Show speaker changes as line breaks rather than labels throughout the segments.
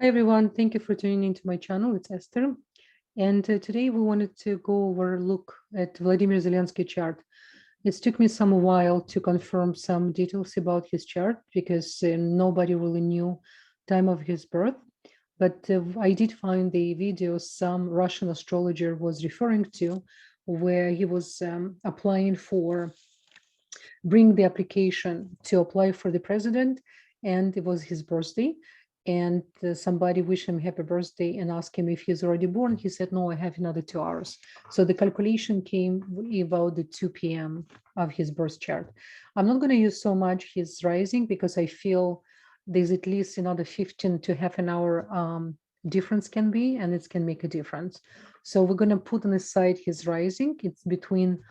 Hi everyone, thank you for tuning into my channel. It's Esther, and today we wanted to go over a look at Volodymyr Zelensky chart. It took me some while to confirm some details about his chart because nobody really knew time of his birth. But I did find the video some Russian astrologer was referring to, where he was applying for bring the application to apply for the president, and it was his birthday. And somebody wished him happy birthday and asked him if he's already born. He said, no, I have another 2 hours. So the calculation came about the 2 p.m. of his birth chart. I'm not going to use so much his rising because I feel there's at least another 15 to half an hour difference can be, and it can make a difference. So we're going to put on the side his rising. It's between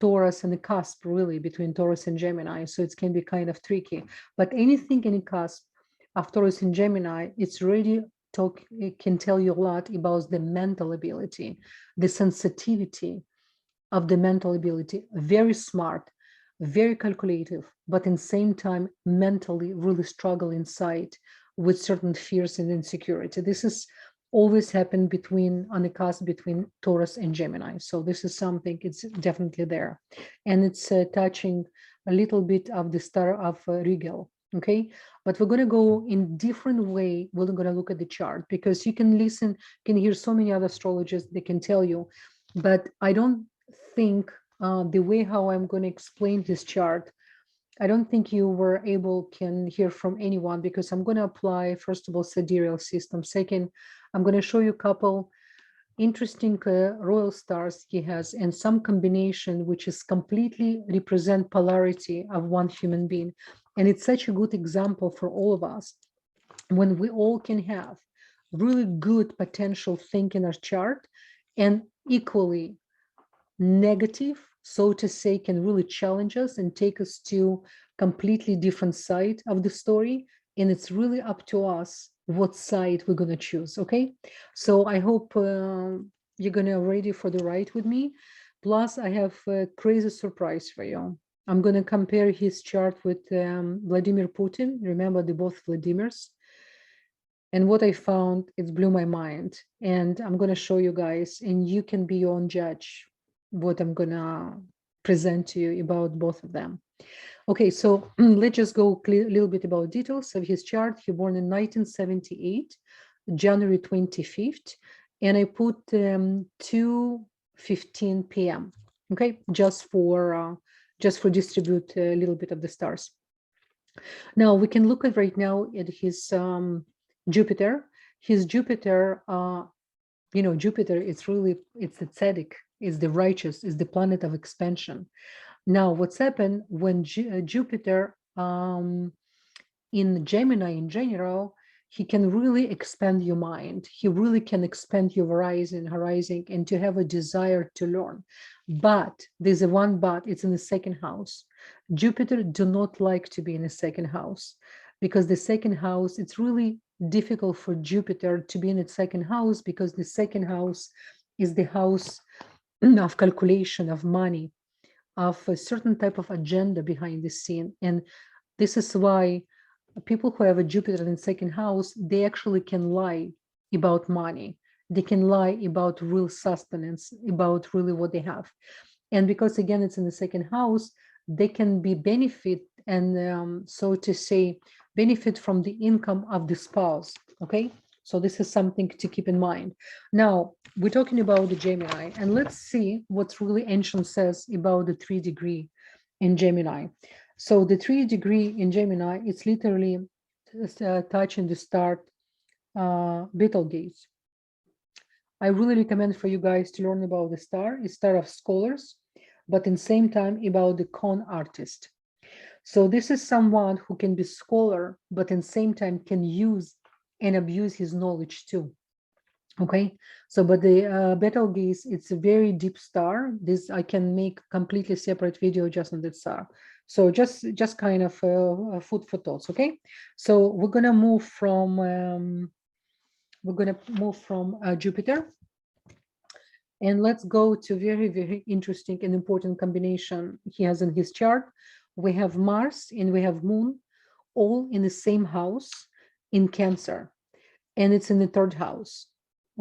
Taurus and the cusp, really, between Taurus and Gemini. So it can be kind of tricky. But anything in the cusp of Taurus and Gemini, it's really it can tell you a lot about the mental ability, the sensitivity of the mental ability. Very smart, very calculative, but in the same time, mentally really struggle inside with certain fears and insecurity. This is always happened on the cusp between Taurus and Gemini. So this is something, it's definitely there. And it's touching a little bit of the star of Regal. Okay, but we're going to go in different way. We're going to look at the chart because you can hear so many other astrologers, they can tell you, but I don't think the way how I'm going to explain this chart, I don't think you can hear from anyone, because I'm going to apply, first of all, sidereal system. Second, I'm going to show you a couple interesting royal stars he has, and some combination which is completely represent polarity of one human being. And it's such a good example for all of us when we all can have really good potential thing in our chart, and equally negative, so to say, can really challenge us and take us to completely different side of the story. And it's really up to us what side we're going to choose. Okay, so I hope you're going to ready for the ride with me. Plus I have a crazy surprise for you. I'm going to compare his chart with Vladimir Putin. Remember, they both Vladimirs. And what I found, it blew my mind. And I'm going to show you guys, and you can be your own judge what I'm going to present to you about both of them. Okay, so let's just go a little bit about details of his chart. He born in 1978, January 25th, and I put 2:15 p.m. Okay, just for distribute a little bit of the stars. Now we can look at right now at his Jupiter. His Jupiter, Jupiter, it's the tzedek, is the righteous, is the planet of expansion. Now, what's happened when Jupiter in Gemini in general, he can really expand your mind. He really can expand your horizon, and to have a desire to learn. But there's a one but, it's in the second house. Jupiter do not like to be in the second house, because the second house, it's really difficult for Jupiter to be in its second house, because the second house is the house of calculation, of money, of a certain type of agenda behind the scene. And this is why people who have a Jupiter in the second house, they actually can lie about money. They can lie about real sustenance, about really what they have. And because, again, it's in the second house, they can be benefit and so to say, benefit from the income of the spouse. Okay, so this is something to keep in mind. Now we're talking about the Gemini, and let's see what really ancient says about the 3-degree in Gemini. So the 3-degree in Gemini, it's literally touching the star Betelgeuse. I really recommend for you guys to learn about the star. It's star of scholars, but in the same time about the con artist. So this is someone who can be scholar, but in the same time can use and abuse his knowledge too. Okay, so but the Betelgeuse, it's a very deep star. This I can make completely separate video just on that star. So just kind of food for thoughts. Okay, so we're gonna move from Jupiter, and let's go to very, very interesting and important combination he has in his chart. We have Mars and we have Moon, all in the same house in Cancer. and it's in the third house.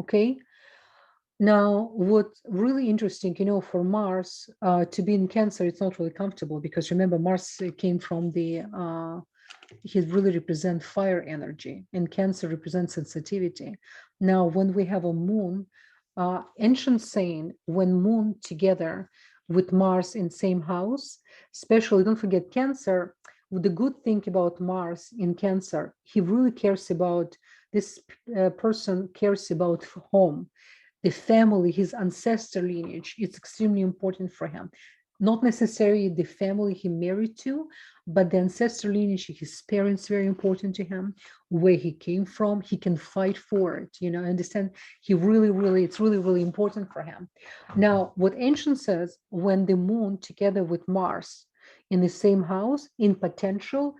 Okay. Now, what's really interesting, for Mars to be in Cancer, it's not really comfortable because remember, Mars came from he really represents fire energy, and Cancer represents sensitivity. Now, when we have a moon, ancient saying, when moon together with Mars in same house, especially don't forget Cancer, the good thing about Mars in Cancer, he really cares about, this person cares about home, the family, his ancestor lineage. It's extremely important for him. Not necessarily the family he married to, but the ancestor lineage, his parents, very important to him, where he came from, he can fight for it, understand? It's really, really important for him. Now, what ancient says, when the moon together with Mars in the same house, in potential,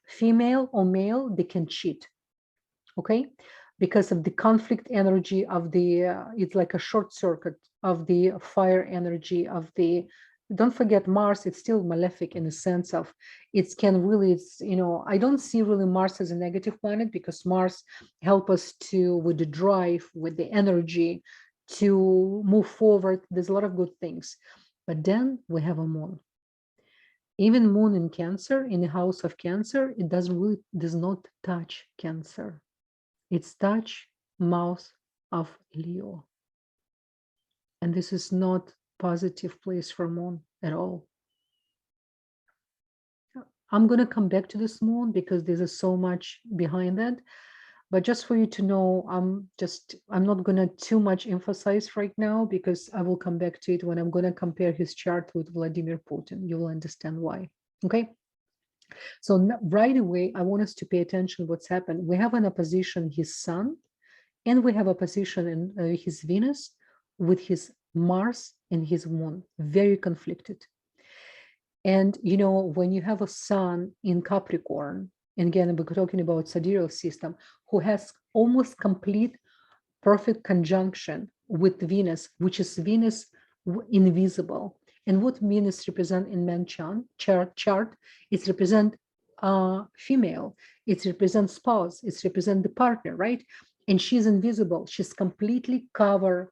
female or male, they can cheat, okay? Because of the conflict energy of it's like a short circuit of the fire energy of don't forget Mars, it's still malefic in the sense of it can really, I don't see really Mars as a negative planet, because Mars help us with the drive, with the energy to move forward. There's a lot of good things. But then we have a moon. Even moon in Cancer, in the house of Cancer, it does not touch Cancer. It's touch mouth of Leo. And this is not positive place for moon at all. I'm going to come back to this moon because there's so much behind that. But just for you to know, I'm not going to too much emphasize right now, because I will come back to it when I'm going to compare his chart with Vladimir Putin. You will understand why. Okay. So right away, I want us to pay attention to what's happened. We have an opposition, his sun, and we have a position in his Venus with his Mars and his moon, very conflicted. And, when you have a sun in Capricorn, and again, we're talking about sidereal system, who has almost complete perfect conjunction with Venus, which is Venus invisible. And what Venus represent in man chart, it represent female, it represents spouse, it represent the partner, right? And she's invisible. She's completely covered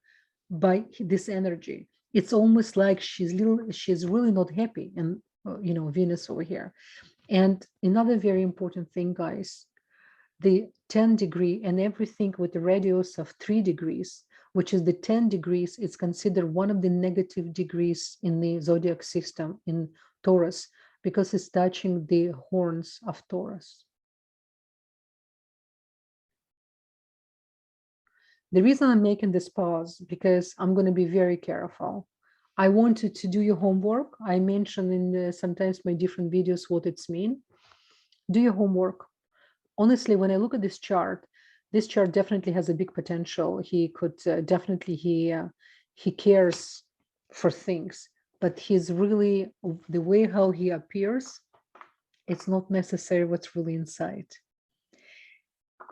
by this energy. It's almost like she's really not happy, and Venus over here. And another very important thing, guys, the 10 degree and everything with the radius of 3 degrees, which is the 10 degrees, is considered one of the negative degrees in the zodiac system in Taurus, because it's touching the horns of Taurus. The reason I'm making this pause, because I'm going to be very careful. I wanted to do your homework. I mentioned in sometimes my different videos what it's mean. Do your homework. Honestly, when I look at this chart definitely has a big potential. He could definitely, he cares for things, but he's really, the way how he appears, it's not necessarily what's really inside.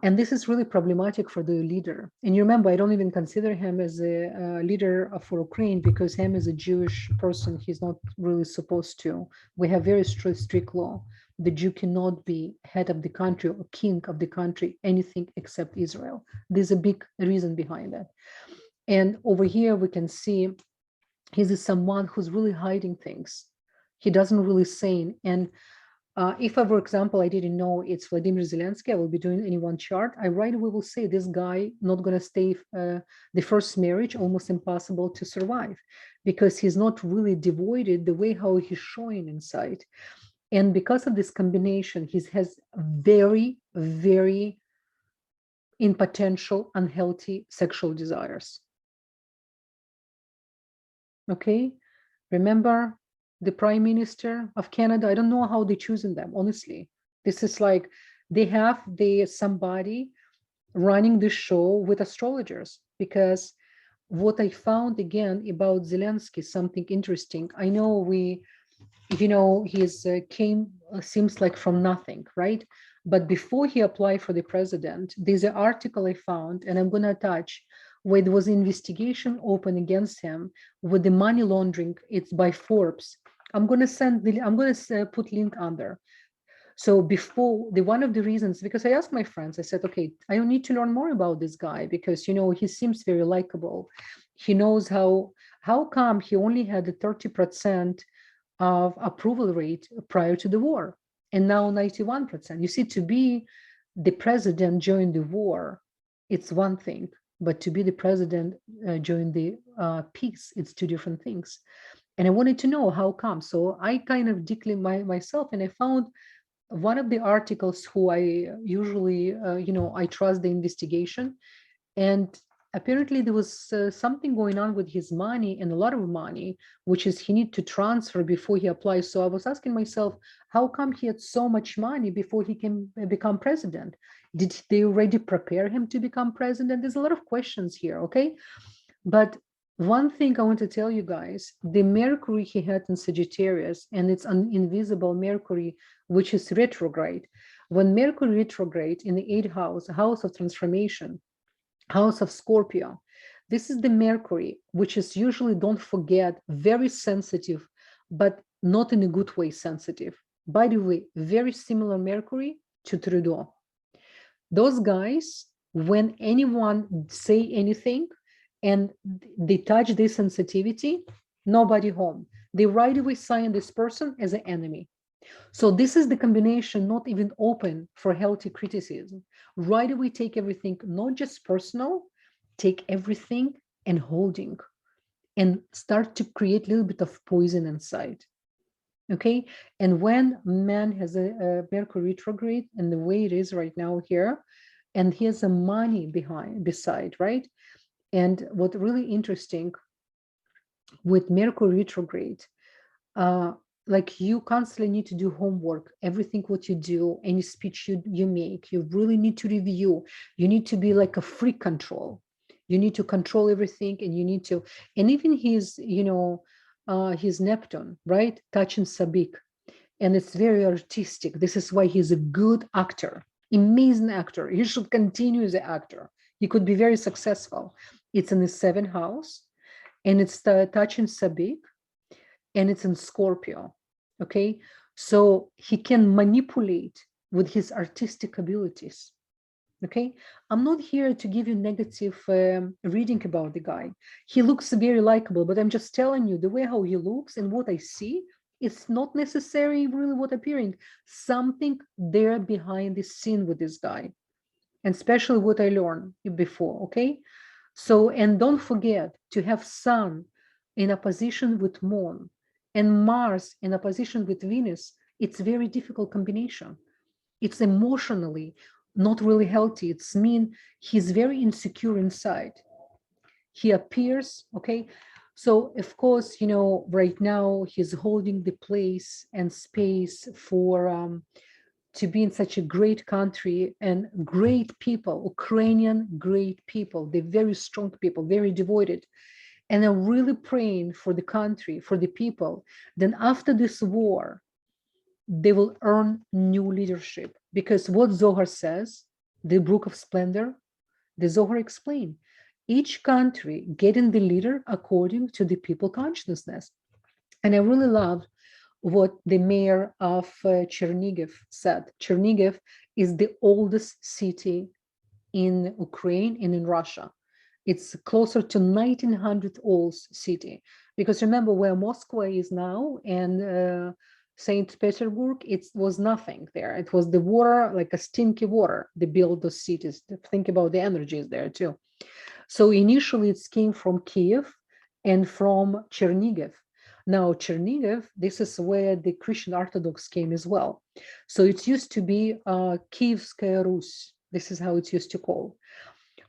And this is really problematic for the leader. And you remember, I don't even consider him as a leader for Ukraine, because him as a Jewish person, he's not really supposed to. We have very strict law. The Jew cannot be head of the country or king of the country, anything except Israel. There's a big reason behind that. And over here, we can see he's someone who's really hiding things. He doesn't really say. And if, for example, I didn't know it's Volodymyr Zelensky, I will be doing any one chart, I right away will say this guy not going to stay the first marriage, almost impossible to survive, because he's not really devoted the way how he's showing inside. And because of this combination, he has very, very in potential unhealthy sexual desires. Okay, remember the Prime Minister of Canada? I don't know how they're choosing them, honestly. This is like they have somebody running the show with astrologers, because what I found again about Zelensky, something interesting. I know he's came seems like from nothing, right? But before he applied for the president, there's an article I found, and I'm going to attach, where there was an investigation open against him with the money laundering. It's by Forbes. I'm going to put link under. So before one of the reasons, because I asked my friends, I said, okay, I need to learn more about this guy because, you know, he seems very likable. He knows how come he only had a 30% of approval rate prior to the war and now 91%. You see, to be the president during the war, it's one thing, but to be the president during the peace, it's two different things. And I wanted to know how come. So I kind of declined myself, and I found one of the articles who I usually, I trust the investigation. And apparently there was something going on with his money, and a lot of money, which is he need to transfer before he applies. So I was asking myself, how come he had so much money before he can become president? Did they already prepare him to become president? There's a lot of questions here, okay? But one thing I want to tell you guys, the Mercury he had in Sagittarius, and it's an invisible Mercury, which is retrograde. When Mercury retrograde in the 8th house, house of transformation, house of Scorpio, this is the Mercury, which is usually, don't forget, very sensitive, but not in a good way sensitive. By the way, very similar Mercury to Trudeau. Those guys, when anyone say anything, and they touch this sensitivity, nobody home. They right away sign this person as an enemy. So this is the combination, not even open for healthy criticism. Right away, take everything, not just personal, take everything and holding, and start to create a little bit of poison inside. Okay. And when man has a Mercury retrograde and the way it is right now here, and he has a money beside, right? And what really interesting with Mercury retrograde, like you constantly need to do homework, everything what you do, any speech you make, you really need to review. You need to be like a free control. You need to control everything, and you need to, and even his, his Neptune, right? Touching Sabik. And it's very artistic. This is why he's a good actor, amazing actor. He should continue as an actor. He could be very successful. It's in the 7th house, and it's touching Sabik, and it's in Scorpio. Okay, so he can manipulate with his artistic abilities. Okay, I'm not here to give you negative reading about the guy. He looks very likable, but I'm just telling you the way how he looks and what I see. It's not necessarily really what appearing. Something there behind the scene with this guy, and especially what I learned before. Okay, so, and don't forget to have Sun in opposition with Moon and Mars in opposition with Venus. It's a very difficult combination. It's emotionally not really healthy. It's mean he's very insecure inside. He appears, okay? So of course, right now he's holding the place and space for to be in such a great country and great people, Ukrainian great people. They're very strong people, very devoted. And I'm really praying for the country, for the people. Then after this war, they will earn new leadership. Because what Zohar says, the Book of Splendor, the Zohar explain, each country getting the leader according to the people consciousness. And I really loved what the mayor of Chernihiv said. Chernihiv is the oldest city in Ukraine and in Russia. It's closer to 1900 old city, because remember where Moscow is now and St. Petersburg, it was nothing there. It was the water, like a stinky water. They built those cities. Think about the energies there too. So initially it came from Kiev and from Chernihiv. Now Chernihiv, this is where the Christian Orthodox came as well. So it used to be Kievskaya Rus. This is how it's used to call.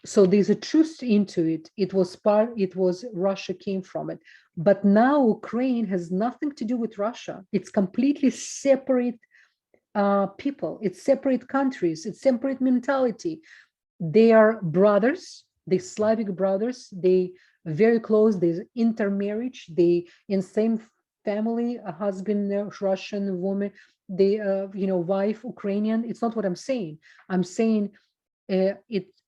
So there's a truth into it. It was Russia came from it. But now Ukraine has nothing to do with Russia. It's completely separate people. It's separate countries. It's separate mentality. They are brothers. They Slavic brothers. They very close. There's intermarriage. They in same family, a husband, Russian woman, they wife Ukrainian. It's not what I'm saying. I'm saying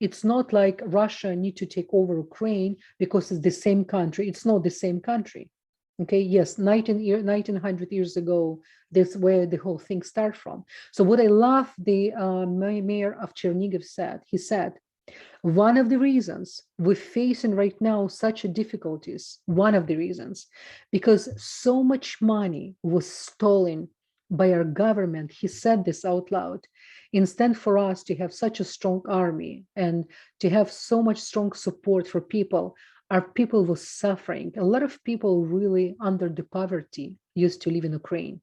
it's not like Russia need to take over Ukraine because it's the same country. It's not the same country. Okay, yes, 1900 years ago, that's where the whole thing started from. So what I love, the mayor of Chernihiv said, he said, one of the reasons we're facing right now such a difficulties, one of the reasons, because so much money was stolen by our government. He said this out loud. Instead for us to have such a strong army and to have so much strong support for people, our people was suffering. A lot of people really under the poverty used to live in Ukraine,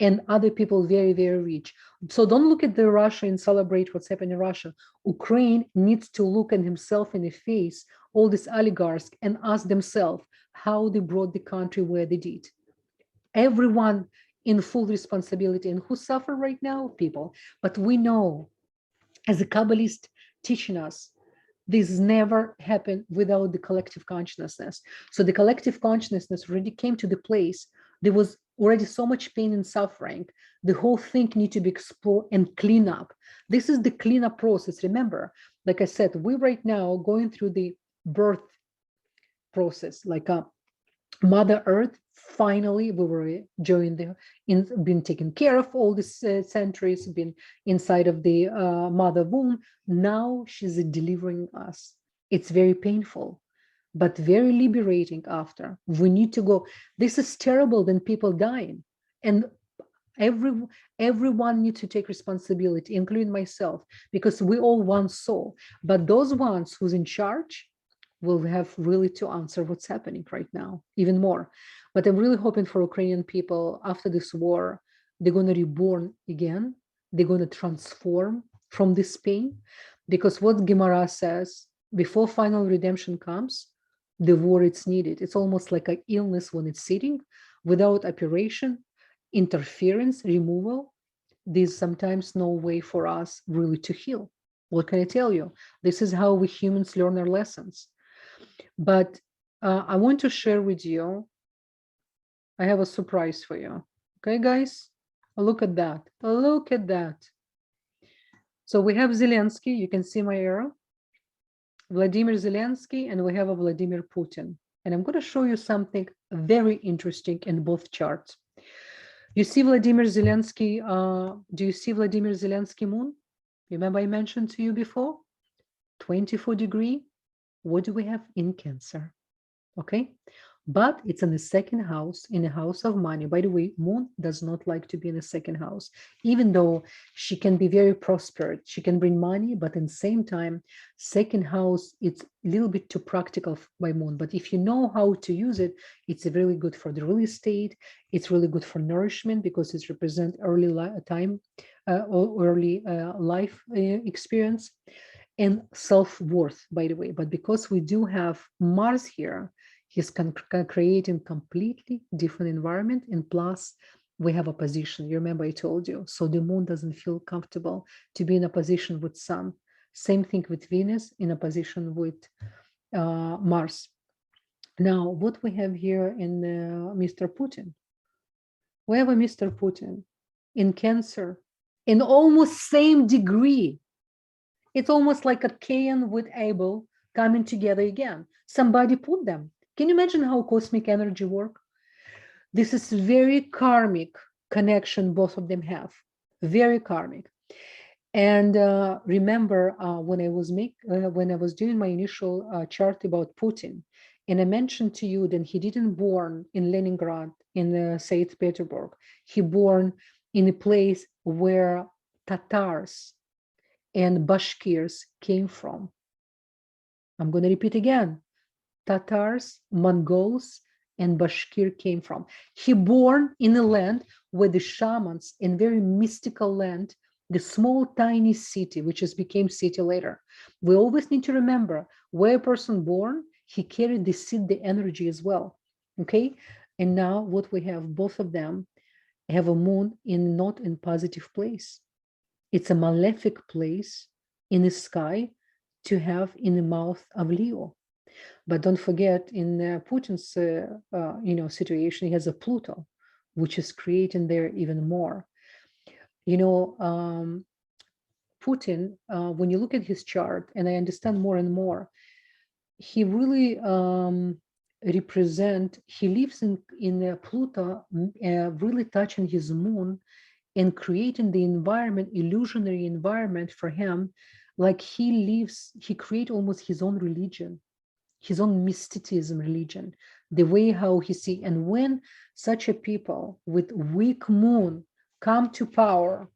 and other people very, very rich. So don't look at the Russia and celebrate what's happening in Russia. Ukraine needs to look at himself in the face, all these oligarchs, and ask themselves how they brought the country where they did. Everyone in full responsibility. And who suffer right now? People. But we know, as a Kabbalist teaching us, this never happened without the collective consciousness. So the collective consciousness already came to the place. There was already so much pain and suffering. The whole thing need to be explored and clean up. This is the cleanup process. Remember, like I said, we right now going through the birth process, like a Mother Earth. Finally, we were joined been taken care of all these centuries, been inside of the mother womb. Now she's delivering us. It's very painful, but very liberating after. We need to go. This is terrible than people dying. And everyone needs to take responsibility, including myself, because we all one soul. But those ones who's in charge will have really to answer what's happening right now, even more. But I'm really hoping for Ukrainian people after this war, they're going to reborn again. They're going to transform from this pain, because what Gemara says, before final redemption comes, the war it's needed. It's almost like an illness when it's sitting without operation, interference, removal. There's sometimes no way for us really to heal. What can I tell you? This is how we humans learn our lessons. But I want to share with you, I have a surprise for you. Okay, guys? Look at that. Look at that. So we have Zelensky. You can see my arrow. Vladimir Zelensky, and we have a Vladimir Putin. And I'm going to show you something very interesting in both charts. You see Vladimir Zelensky, do you see Vladimir Zelensky moon? Remember I mentioned to you before? 24-degree. What do we have in Cancer? Okay, but it's in the second house, in a house of money. By the way, moon does not like to be in the second house, even though she can be very prosperous. She can bring money, but in the same time, second house, it's a little bit too practical by moon. But if you know how to use it, it's really good for the real estate. It's really good for nourishment because it represents early time, or early life experience and self-worth, by the way. But because we do have Mars here, he's creating completely different environment, and plus we have a position. You remember I told you, so the moon doesn't feel comfortable to be in a position with sun. Same thing with Venus in a position with Mars. Now, what we have here in Mr. Putin? We have a Mr. Putin in Cancer in almost same degree. It's almost like a Cain with Abel coming together again. Somebody put them. Can you imagine how cosmic energy work? This is very karmic connection both of them have. Very karmic. And remember when I was doing my initial chart about Putin, and I mentioned to you that he didn't born in Leningrad, in St. Petersburg. He born in a place where Tatars and Bashkirs came from. I'm going to repeat again. Tatars, Mongols, and Bashkir came from. He born in a land where the shamans, in very mystical land, the small tiny city, which has became city later. We always need to remember where a person born, he carried the seed, the energy as well. Okay. And now what we have, both of them have a moon in not in positive place. It's a malefic place in the sky to have in the mouth of Leo. But don't forget, in Putin's situation, he has a Pluto, which is creating there even more. Putin, when you look at his chart, and I understand more and more, he really represent, he lives in Pluto, really touching his moon and creating the environment, illusionary environment for him, like he create almost his own religion, his own mysticism religion, the way how he see. And when such a people with weak moon come to power,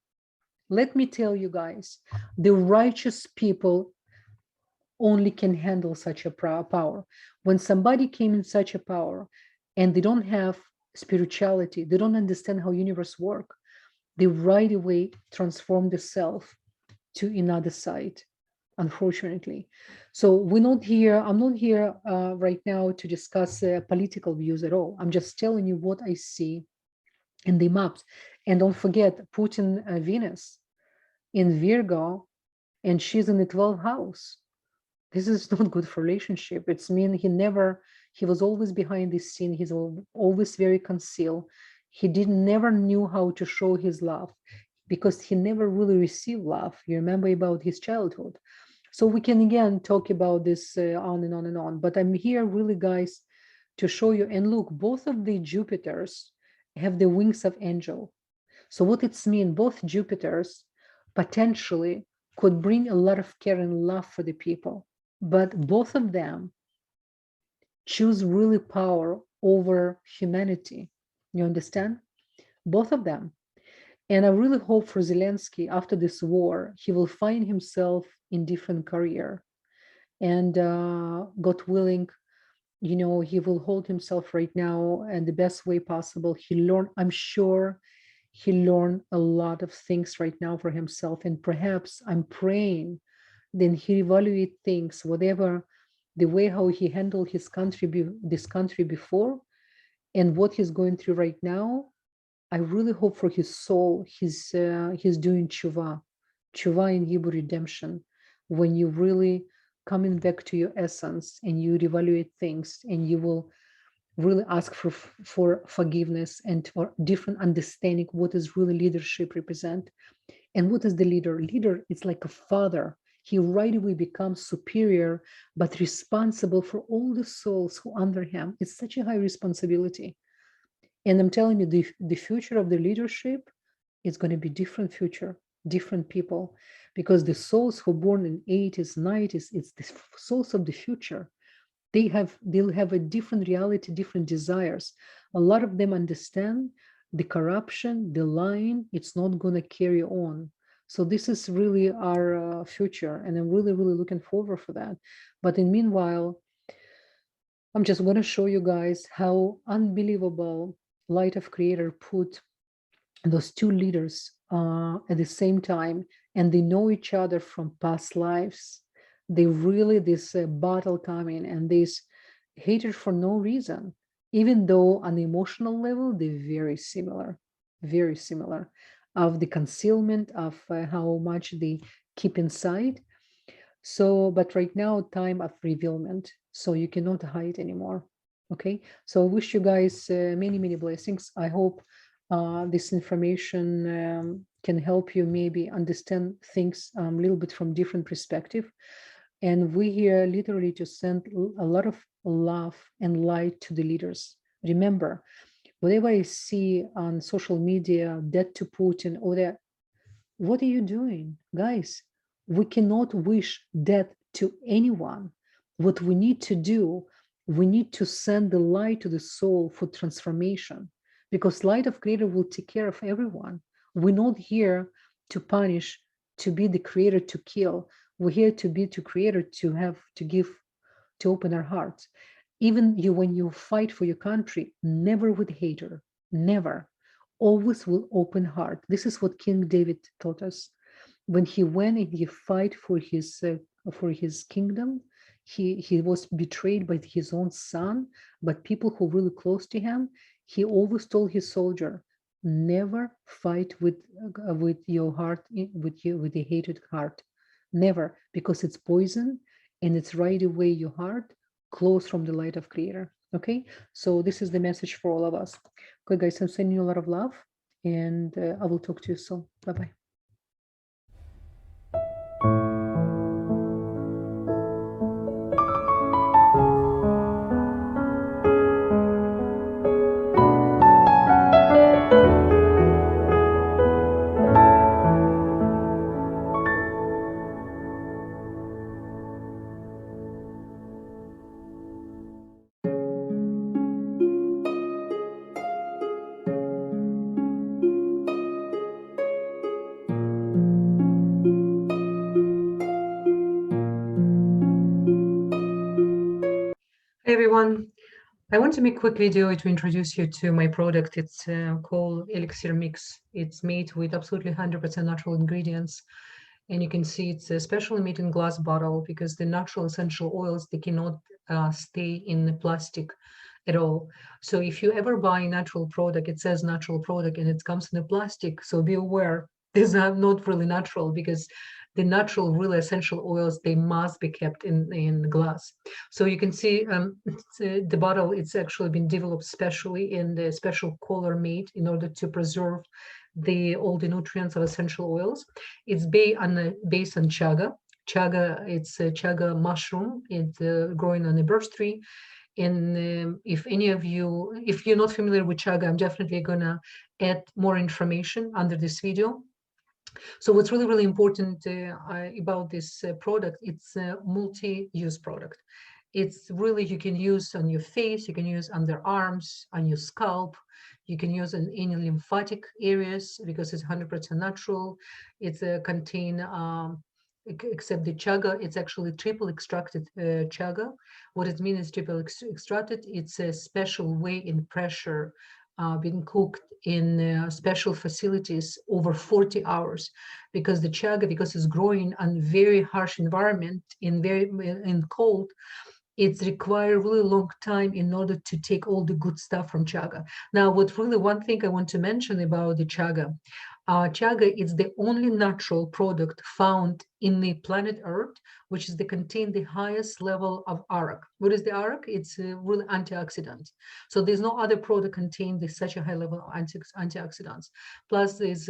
let me tell you guys, the righteous people only can handle such a power. When somebody came in such a power and they don't have spirituality, they don't understand how universe work, they right away transform the self to another side, unfortunately. So I'm not here right now to discuss political views at all. I'm just telling you what I see in the maps. And don't forget, Putin, Venus in Virgo, and she's in the 12th house. This is not good for relationship. It's mean he was always behind the scene. He's always very concealed. He didn't never knew how to show his love because he never really received love. You remember about his childhood. So we can again talk about this on and on and on. But I'm here really, guys, to show you. And look, both of the Jupiters have the wings of angel. So what it's mean, both Jupiters potentially could bring a lot of care and love for the people, but both of them choose really power over humanity. You understand? Both of them. And I really hope for Zelensky after this war, he will find himself in different career. And God willing, he will hold himself right now and the best way possible. I'm sure he learned a lot of things right now for himself. And perhaps I'm praying then he evaluate things, whatever the way how he handled this country before and what he's going through right now. I really hope for his soul, he's doing tshuva in Hebrew redemption, when you really coming back to your essence and you evaluate things and you will really ask for forgiveness and for different understanding what is really leadership represent. And what is the leader? Leader is like a father. He right away becomes superior, but responsible for all the souls who under him. It's such a high responsibility. And I'm telling you, the future of the leadership is going to be different future, different people, because the souls who born in 80s, 90s, it's the souls of the future. They'll have a different reality, different desires. A lot of them understand the corruption, the lying, it's not going to carry on. So this is really our future, and I'm really, really looking forward for that. But in meanwhile, I'm just going to show you guys how unbelievable Light of Creator put those two leaders at the same time, and they know each other from past lives. They really, this battle coming and this hatred for no reason, even though on the emotional level, they're very similar of the concealment of how much they keep inside. So, but right now, time of revealment. So you cannot hide anymore. Okay. So I wish you guys many, many blessings. I hope this information can help you maybe understand things a little bit from different perspective. And we here literally to send a lot of love and light to the leaders. Remember, whatever I see on social media, death to Putin, or that, what are you doing? Guys, we cannot wish death to anyone. What we need to do, we need to send the light to the soul for transformation, because Light of Creator will take care of everyone. We're not here to punish, to be the creator, to kill. We're here to be the creator, to have, to give, to open our hearts. Even you, when you fight for your country, never with hater, never. Always with open heart. This is what King David taught us. When he went and he fight for his kingdom, he was betrayed by his own son, but people who were really close to him, he always told his soldier, never fight with your heart, with a hated heart. Never, because it's poison and it's right away your heart close from the Light of Creator. Okay, so this is the message for all of us. Okay, guys, I'm sending you a lot of love, and I will talk to you soon. Bye-bye. Hey everyone, I want to make a quick video to introduce you to my product. It's called Elixir Mix. It's made with absolutely 100% natural ingredients. And you can see it's specially made in glass bottle because the natural essential oils, they cannot stay in the plastic at all. So if you ever buy a natural product, it says natural product and it comes in a plastic. So be aware, these are not really natural because the natural, really essential oils, they must be kept in glass. So you can see the bottle, it's actually been developed specially in the special color made in order to preserve all the nutrients of essential oils. It's based on chaga. Chaga, it's a chaga mushroom. It's growing on a birch tree. And if you're not familiar with chaga, I'm definitely gonna add more information under this video. So what's really, really important about this product, it's a multi-use product. It's really, you can use on your face, you can use on their arms, on your scalp, you can use in any lymphatic areas because it's 100% natural. It's contain, except the chaga, it's actually triple extracted chaga. What it means is triple extracted. It's a special way in pressure being cooked in special facilities over 40 hours because the chaga, because it's growing on very harsh environment in cold, it's require really long time in order to take all the good stuff from chaga. Now, one thing I want to mention about the chaga, chaga is the only natural product found in the planet Earth, which is contain the highest level of arak. What is the arak? It's a really antioxidant. So there's no other product contain such a high level of antioxidants. Plus there's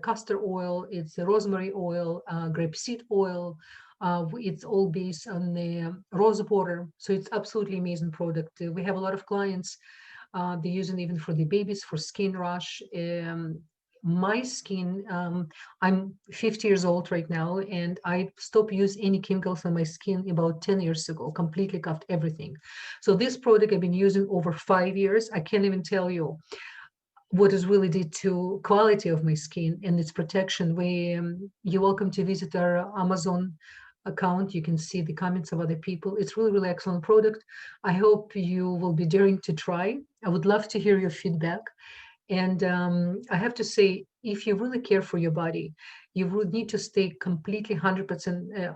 castor oil, it's rosemary oil, grapeseed oil, it's all based on the rose water. So it's absolutely amazing product. We have a lot of clients, they use it even for the babies, for skin rash. My skin, I'm 50 years old right now, and I stopped using any chemicals on my skin about 10 years ago, completely cut everything. So this product I've been using over 5 years. I can't even tell you what is really did to quality of my skin and its protection. You're welcome to visit our Amazon account. You can see the comments of other people. It's really, really excellent product. I hope you will be daring to try. I would love to hear your feedback. And I have to say, if you really care for your body, you would need to stay completely 100%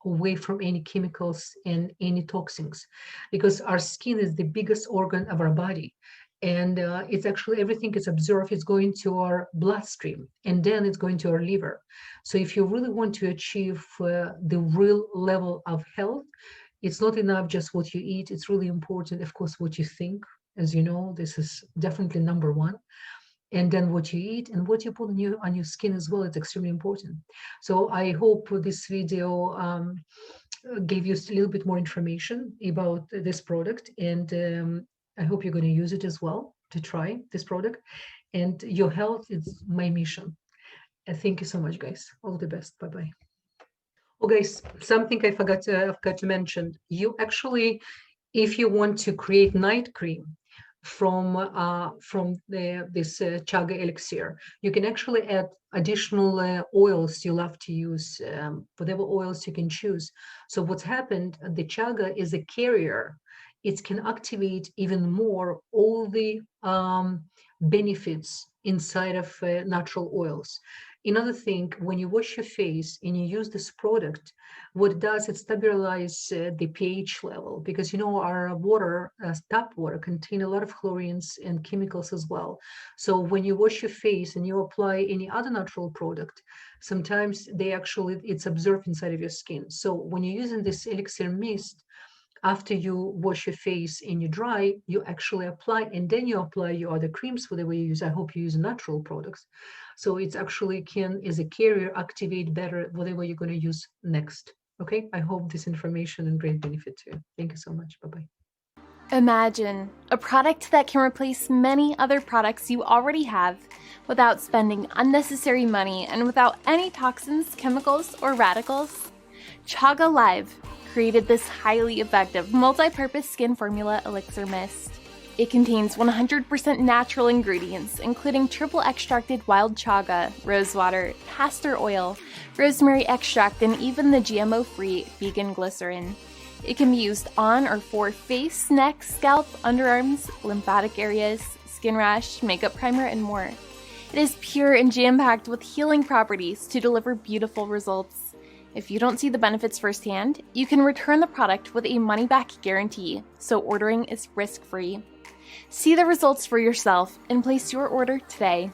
away from any chemicals and any toxins, because our skin is the biggest organ of our body. And it's actually everything is observed, it's going to our bloodstream, and then it's going to our liver. So if you really want to achieve the real level of health, it's not enough just what you eat. It's really important, of course, what you think. As you know, this is definitely number one. And then what you eat and what you put on your skin as well, it's extremely important. So I hope this video gave you a little bit more information about this product, and I hope you're going to use it as well to try this product. And your health is my mission. Thank you so much, guys. All the best. Bye-bye. Oh, guys, something I forgot to mention. You actually, if you want to create night cream from this chaga elixir, you can actually add additional oils you love to use, whatever oils you can choose. So what's happened, the chaga is a carrier. It can activate even more all the benefits inside of natural oils. Another thing, when you wash your face and you use this product, what it does, it stabilizes the pH level, because you know our water, tap water, contain a lot of chlorines and chemicals as well. So when you wash your face and you apply any other natural product, sometimes it's absorbed inside of your skin. So when you're using this elixir mist, after you wash your face and you dry, you actually apply, and then you apply your other creams, whatever you use. I hope you use natural products. So it's actually as a carrier, activate better whatever you're going to use next. Okay, I hope this information and great benefit to you. Thank you so much. Bye-bye.
Imagine a product that can replace many other products you already have without spending unnecessary money and without any toxins, chemicals, or radicals. Chaga Live created this highly effective multi-purpose skin formula elixir mist. It contains 100% natural ingredients, including triple extracted wild chaga, rosewater, castor oil, rosemary extract, and even the GMO-free vegan glycerin. It can be used on or for face, neck, scalp, underarms, lymphatic areas, skin rash, makeup primer, and more. It is pure and jam-packed with healing properties to deliver beautiful results. If you don't see the benefits firsthand, you can return the product with a money-back guarantee, so ordering is risk-free. See the results for yourself and place your order today.